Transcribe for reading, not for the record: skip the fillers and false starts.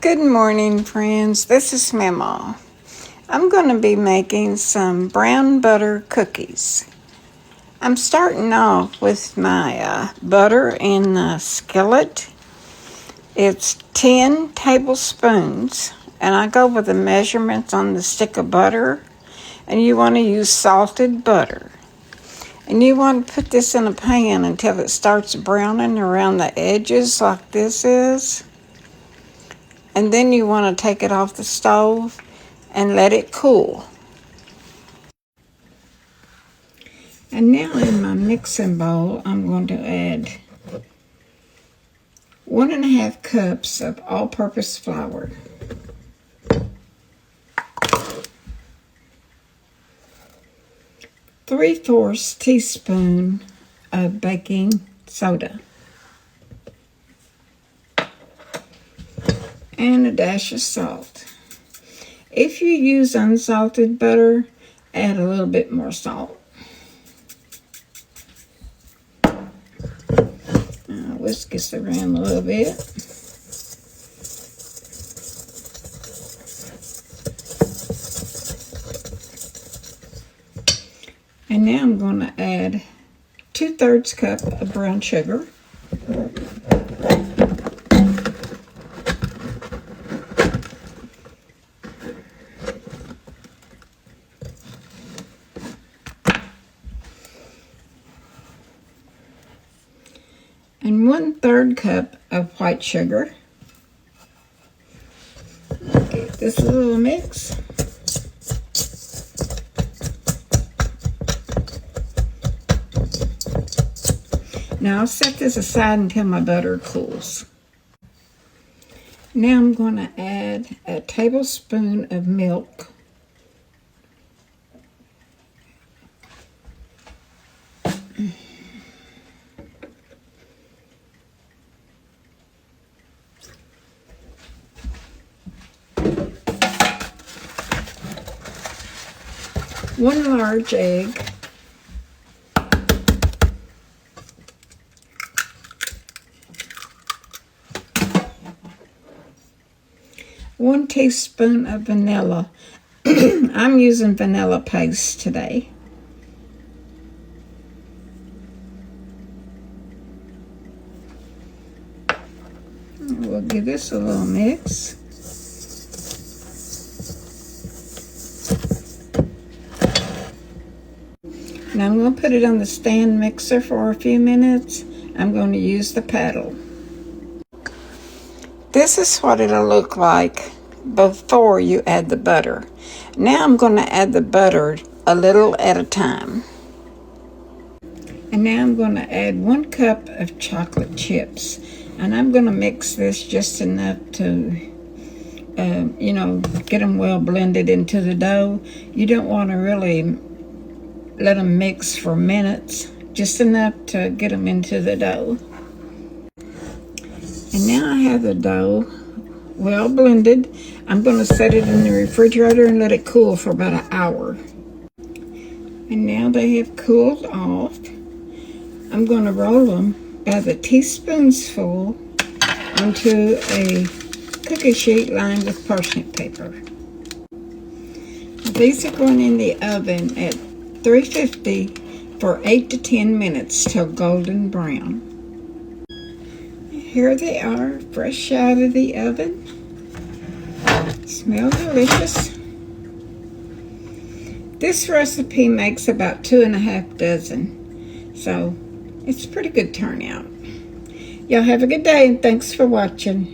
Good morning, friends. This is Mama. I'm going to be making some brown butter cookies. I'm starting off with my butter in the skillet. It's 10 tablespoons, and I go with the measurements on the stick of butter. And you want to use salted butter. And you want to put this in a pan until it starts browning around the edges like this is. And then you want to take it off the stove and let it cool. And now in my mixing bowl, I'm going to add 1.5 cups of all-purpose flour, 3/4 teaspoon of baking soda, and a dash of salt. If you use unsalted butter, add a little bit more salt. Whisk this around a little bit. And now I'm going to add 2/3 cup of brown sugar. And 1/3 cup of white sugar. Give this a little mix. Now I'll set this aside until my butter cools. Now I'm going to add a tablespoon of milk. One large egg, one teaspoon of vanilla. I'm using vanilla paste today. We'll give this a little mix. Now I'm going to put it on the stand mixer for a few minutes. I'm going to use the paddle. This is what it'll look like before you add the butter. Now I'm going to add the butter a little at a time. And now I'm going to add 1 cup of chocolate chips. And I'm going to mix this just enough to, get them well blended into the dough. You don't want to really let them mix for minutes, just enough to get them into the dough. And now I have the dough well blended. I'm going to set it in the refrigerator and let it cool for about an hour. And now they have cooled off. I'm going to roll them by the teaspoons full onto a cookie sheet lined with parsnip paper. These are going in the oven at 350 for 8 to 10 minutes till golden brown. Here they are, fresh out of the oven. Smell delicious. This recipe makes about 2.5 dozen, so it's a pretty good turnout. Y'all have a good day, and thanks for watching.